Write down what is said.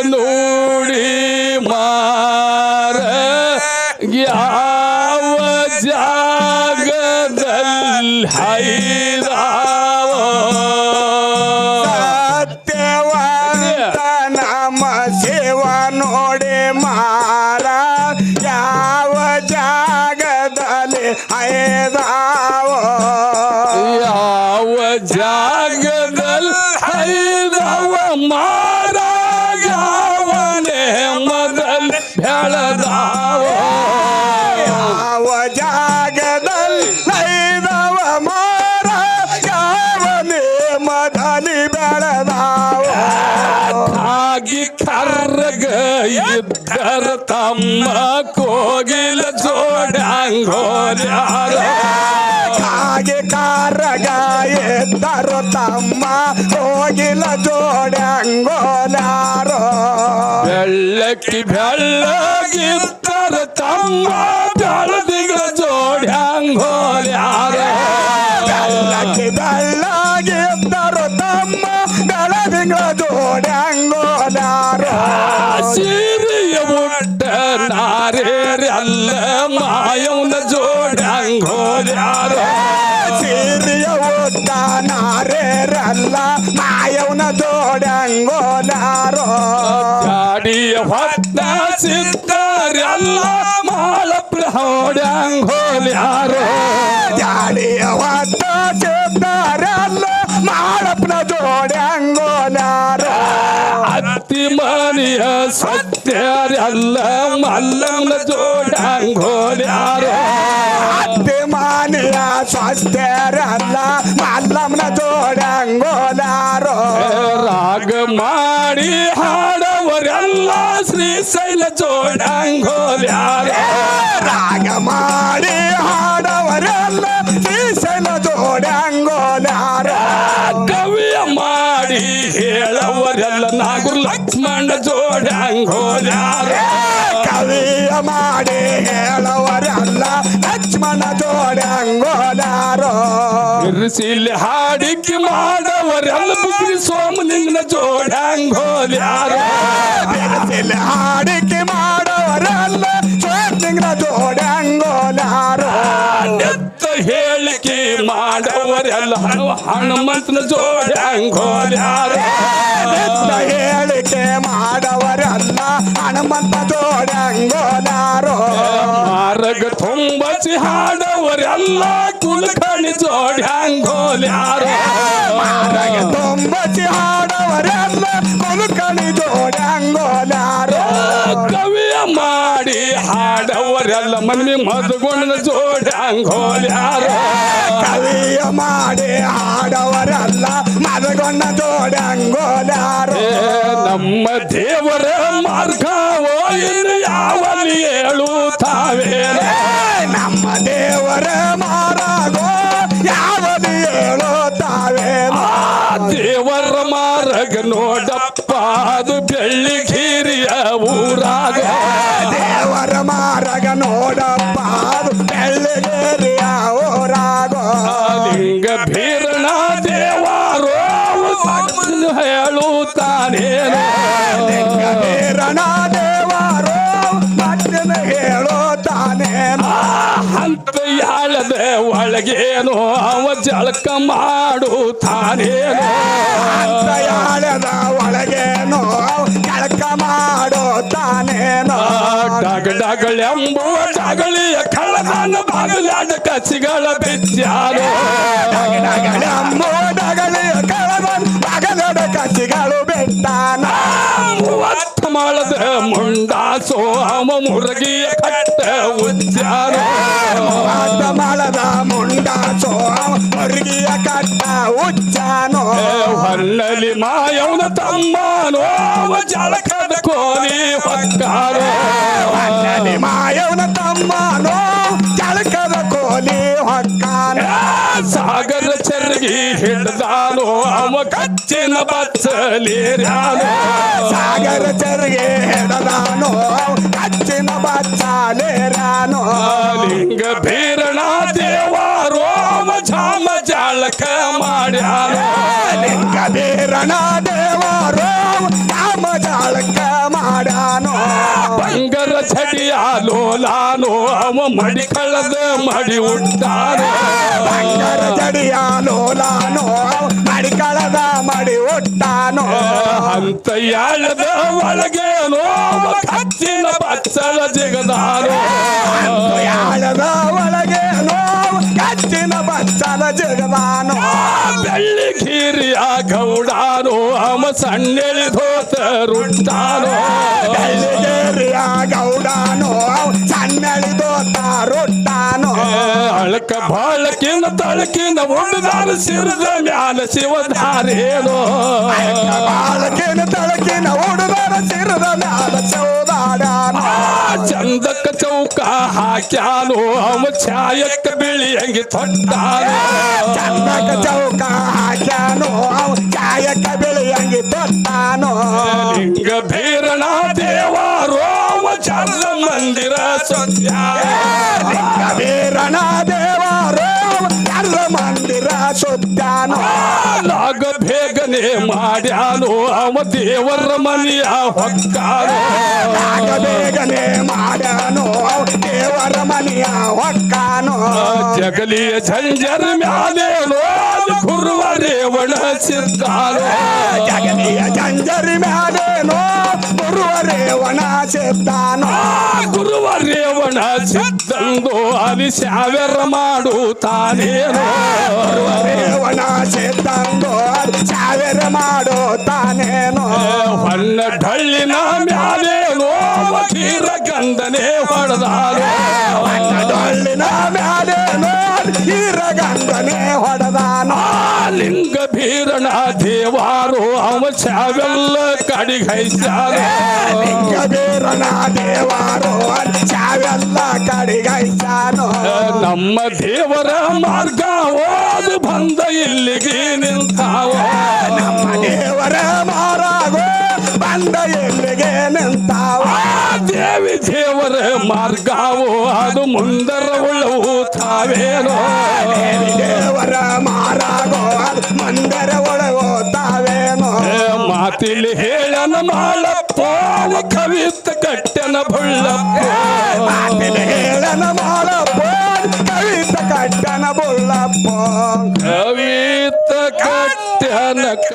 ನೋಡಿ ಮಾರ ಯಾವ ಜಾಗದಲ್ಲಿ ಹೈದಾವ ಸತ್ಯವಂತ ನಮ್ಮ ಶಿವ ನೋಡಿ ಮಾರ ಯಾವ ಜಾಗದಲ್ಲಿ ಹೈದಾವ ಯಾವ ಜಾಗದಲ್ಲಿ ಹೈದವ ಮಾರ ಯಾವನೇ ಮೊದಲ್ ಬೆಳೆದಾವ ಯಾವ ಜಾಗದಲ್ಲಿ ಹೈದವ ಮಾರ ಯಾವನೇ ಮೊದಲಿ ಬೆಳೆದಾವ ಆಗಿ ಕರ್ರಗ ಇದ್ದರ ತಮ್ಮ ಕೋಗಿಲ ಜೋಡಂಗೋರ್ಯಾರ ಹಾಗೆ ಕಾರಗ ಎದ್ದರು ತಮ್ಮ ಹೋಗಿಲ ಜೋಡಂಗೋಲಾರೋ ಬೆಳ್ಳಕ್ಕಿ ಬೆಳ್ಳಗಿದ್ದರ ತಮ್ಮ ಬೆಳದಿಗಳ ಜೋಡಂಗೋರ್ಯಾರ ಬೆಳ್ಳಗಿದ್ದರು ತಮ್ಮ ಬೆಳದಿಂಗಳ ಜೋಡಂಗೋಲಾರೋ ಸೀರೆಯ ಉಟ್ಟ ನಾರೇರೆಲ್ಲ ಮಾಯವನ ಜೋಡಂಗೋರ್ಯಾರ ಸೀರಿಯ ಉದ್ದ ನಾರೇರಲ್ಲ ಮಾಯವನ ಜೋಡಂಗೋಲಾರೋ ಗಾಡಿಯ ಹೊತ್ತ ಸಿದ್ದರೆಲ್ಲ ಮಾಳ ಪ್ರೌಢಂಗೋಲ್ಯಾರೋ ಜಾಡಿಯ ಹೊತ್ತ ಸಿದ್ದರಲ್ಲ ಮಾಳಪ್ಪನ ಜೋಡಂಗೋಲಾರೋ ಅತ್ತಿ ಮನೆಯ ಸತ್ಯರೆಲ್ಲ ಮಲ್ಲಮ್ಮನ ಜೋಡಂಗೋಲ್ಯಾರೋ ಅಭಿಮಾನಿಯ ಸ್ವಸ್ಥರಲ್ಲ ಮಲ್ಲಮ್ಮನ ಜೋಡಂಗೋಲಾರೋ ರಾಗ ಮಾಡಿ ಹಾಡವರೆಲ್ಲ ಶ್ರೀಶೈಲ ಜೋಡಂಗೋಲ್ಯಾರೋ ರಾಗ ಮಾಡಿ ಹಾಡವರೆಲ್ಲ ಶ್ರೀಶೈಲ ಜೋಡಂಗೋಲಾರೋ ಕವಿಯ ಮಾಡಿ ಹೇಳವರೆಲ್ಲ ನಾಗೂರ್ ಲಕ್ಷ್ಮಣ ಜೋಡಂಗೋಲ್ಯಾರೋ ಕವಿಯ ಮಾಡಿ ಹೇಳವರೆಲ್ಲ ಲಕ್ಷ್ಮಣ ಜೋಡಂಗೋಲಾರೋ ಇರಿಸಿಲಿ ಹಾಡಿಕೆ ಮಾಡವರೆಲ್ಲ ಬುದ್ಧಿ ಸೋಮಲಿಂಗನ ಜೋಡಂಗೋಲ್ಯಾರೋ ಬೆರಸಿಲ್ ಹಾಡಿಕೆ ಮಾಡೋರೆಲ್ಲ ಸ್ವಾಮಿಂಗ್ರ ಜೋಡಂಗೋಲಾರೋ ನೆತ್ತ ಹೇಳಿಕೆ ಮಾಡವರೆಲ್ಲ ಹನುಮಂತನ ಜೋಡಂಗೋಲ್ಯಾರೋ ನಿತ್ತ ಹೇಳಿಕೆ ಮಾಡವರೆಲ್ಲ ಹನುಮಂತ ಜೋಡಂಗೋಲಾರೋ ಮಾರಗ ತುಂಬಸಿ ಹಾಡವರೆಲ್ಲ ಕುಲಕರ್ಣಿ ಜೋಡಂಗೋಲ್ಯಾರೋ ಮಾರಗೆ ತುಂಬಸಿ ಹಾಡವರೆಲ್ಲ ಕುಲಕರ್ಣಿ ಜೋಡಂಗೋಲಾರೋ ಕವಿಯ ಮಾಡಿ ಹಾಡವರೆಲ್ಲ ಮನ್ನಿ ಮಧುಗೊಂಡನ ಜೋಡಂಗೋಲ್ಯಾರೋ ಕವಿಯ ಮಾಡಿ ಹಾಡವರೆಲ್ಲ ಮದಗೊಂಡ ಜೋಡಂಗೋಲಾರೋ ನಮ್ಮ ದೇವರ ಮಾರ್ಗವೋ ಇನ್ನು ಯಾವಲ್ಲಿ ಹೇಳುತ್ತಾವೇನ ನಮ್ಮ ದೇವರ ಮಾರಾಗೋ ಯಾವದು ಹೇಳುತ್ತಾವೇನೋ ದೇವರ ಮಾರ್ಗ ನೋಡಪ್ಪ ಅದು ಬೆಳ್ಳಿಗಿರಿಯ ಊರಾಗ ದೇವರ ಮಾರಗ ನೋಡಪ್ಪ ಅದು ಬೆಳ್ಳಗೇರಿಯ ಊರಾಗೋ ಲಿಂಗ ಭೀರಣ ದೇವಾರೋ ಹೇಳುತ್ತಾನೇನೋ ಲಿಂಗವೀರನ ದೇವರೋ ಮತ್ತಿನ ಹೇಳುತ್ತಾನೇನೋ ಅಂತ ಯಾಳದ ಒಳಗೇನೋ ಅವ ಜಳಕ ಮಾಡುತ್ತಾನೇನೋ ದಯಾಳದ ಒಳಗೇನೋ ಜಳಕ ಮಾಡುತ್ತಾನೇನೋ ಡಗಳೆಂಬುವ ಡಗಳಿಯ ಕಳ್ಳನ ಬಾಗಿಲಾದ ಕಸಿಗಳ ಬಿಚ್ಚಾರೋ ಡಗಳೆಂಬುದಗಳೆಯ ಕಳವನ್ ಬಗಲದ ಕಸಿಗಳು ಬಿಟ್ಟಾನ ಮೂವತ್ತು ಮಾಳದ ಮುಂಡಾಸೋ ಅವ ಮುರುಗಿಯ ಕಟ್ಟ ಉಚ್ಚಾರೋ ಮಳದ ಮುಂಡಾಸೋ ಮುರುಗಿಯ ಕಟ್ಟ ಉಚ್ಚಾನೋ ಹೊನ್ನಲಿ ಮಾಯವನ ತಮ್ಮನೋ ಅವ ಜಳಕದ ಕೋಲಿ ಹೊಕ್ಕಾರೋ ಹೊನ್ನಲಿ ಮಾಯವನ ತಮ್ಮನೋ ಜಳಕದ ಕೋಲಿ ಹೊಕ್ಕಾನ ಸಾಗರ ಚರ್ಗಿ ಹಿಡ್ದಾನೋ ಅವ ಕಚ್ಚಿನ ಬಚ್ಚಲೇರ್ಯಾನೋ ಸಾಗರ ಚರಿಗೆ ಹಿಡದಾನೋ ಕಚ್ಚಿನ ಬಚ್ಚಾಲೇರಾನೋ ಲಿಂಗ ಭೀರಣ ದೇವಾರೋ ಅವ ಜಾಮ ಜಾಳಕ ಮಾಡ್ಯಾನೋ ಲಿಂಗ ಬೀರಣ ದೇವರೋ ರಾಮ ಜಾಳ ಜಳಕ ಮಾಡ್ಯಾನೋ ಬಂಗಾರ ಛಡಿಯ ಲೋಲಾನೋ ಅವ ಮಡಿ ಕಳದ ಮಡಿ ಉಟ್ಟಾನೋ ಬಂಗಾರ ಜಡಿಯ ಲೋಲಾನೋ ಮಡಿಕಳದ ಮಡಿ ಹುಟ್ಟಾನೋ ಅಂತ ಯಾಳದ ಒಳಗೇನೋ ಅವ ಕಚ್ಚಿನ ಬಚ್ಚಲ ಜಿಗದಾನೋ ಯಾಳದ ಒಳಗೇನೋ ಕಚ್ಚಿನ ಬಚ್ಚಲ ಜಗದಾನೋ ಬೆಳ್ಳಿ ಖೀರಿಯ ಗೌಡಾನೋ ಅವ ಸಣ್ಣೆಳಿ ಧೋತ ರುಟ್ಟಾನೋ ಬೆಳ್ಳಿಗೇರಿಯ ಗೌಡಾನೋ ಸಣ್ಣಳಿದೋ ತಾರೊಟ್ಟಾನೋ ಅಳಕ ಬಾಳಕಿನ ತಳಕಿನ ಉಡ್ದಾರ ಸಿರದ ಮ್ಯಾಲ ಶಿವಧಾರೇನೋ ಬಾಳಕಿನ ತಳಕಿನ ಹುಡುಗರ ಸಿರದ ಮ್ಯಾಲ ಚೌದಾಡಾನೋ ಚಂದಕ್ಕ ಚೌಕ ಹಾಕ್ಯಾನೋ ಅವ ಛಾಯಕ್ಕ ಬಿಳಿ ಹಂಗಿ ತೊಟ್ಟಾನೋ ಚಂದಕ ಚೌಕ ಹಾಕ್ಯಾನೋ ಚಾಯಕ ಬೆಳೆಯಂಗಿ ತೊಟ್ಟಾನೋ ಲಿಂಗ ಭೀರಣ ದೇವಾರೋ ಅವ ಚರ್ಲ ಮಂದಿರ ಸತ್ಯ ವೀರನ ದೇವರೋ ಎಲ್ಲ ಮಂದಿರ ಸುತ್ತಾನೋ ಲಾಗ ಬೇಗನೆ ಮಾಡ್ಯಾನೋ ಅವ ದೇವರ ಮನೆಯ ಹೊಕ್ಕಾನೋ ಆಗ ಬೇಗನೆ ಮಾಡ್ಯಾನೋ ದೇವರ ಮನೆಯ ಹೊಕ್ಕಾನೋ ಜಗಲಿಯ ಝಂಜರ್ ಮ್ಯಾಲೇನೋ ಗುರುವ ರೇವಣ ಸಿದ್ದಾನೋ ಜಗನಿಯ ಜಂಜರಿ ಮ್ಯಾಲೇನೋ ಗುರುವ ರೇವಣ ಸಿದ್ದಾನೋ ಗುರುವ ರೇವಣ ಸಿದ್ದಂದು ಅಲ್ಲಿ ಶಾವ್ಯರ ಮಾಡುತ್ತಾನೇನೋ ರೇವಣ ಸಿದ್ದಂದು ಸಾವಿರ ಮಾಡೋ ತಾನೇನೋ ಹೊನ್ನ ಢಳ್ಳಿನ ಮ್ಯಾಲೇನೋ ವಕೀರ ಗಂಧನೆ ಹೊಡೆದಾನೋ ಡೊಳ್ಳಿನ ಮ್ಯಾಲೇನೋ ಹೀರಗಂಧನೆ ಹೊಡೆದಾನೋ ಲಿಂಗ ಭೀರಣ ದೇವಾರೋ ಅವ ಶಾವೆಲ್ಲ ಕಡಿಗೈಸಾನೋ ಲಿಂಗ ಬೀರನ ದೇವಾರೋ ಚಾವೆಲ್ಲ ಕಡಿಗೈಸಾನೋ ನಮ್ಮ ದೇವರ ಮಾರ್ಗ ಓದು ಬಂದ ಇಲ್ಲಿಗೆ ನಿಂತಾವ ನಮ್ಮ ದೇವರ ಮಾರಾಗೋ ಬಂದ ಎಲ್ಲಿಗೆ ನಿಂತಾವ ದೇವಿ ದೇವರ ಮಾರ್ಗವೋ ಅದು ಮುಂದರ ಉಳ್ಳವು ತಾವೇನೋ ದೇವರ ಮಾರಾಗೋ ಮಂದರ ಒಳಗೋ ತಾವೇನೋ ಮಾತಿಲಿ ಹೇಳನ ಮಾಳಪ್ಪ ಅವ ಕವಿತ ಕಟ್ಟನ ಬುಳ್ಳಪ್ಪ ಮಾತಿನ ಹೇಳನ ಮಾಡಪ್ಪ ಕವಿತ ಕಟ್ಟನ ಬುಳ್ಳಪ್ಪ ಕವಿತ ಕಟ್ಟನ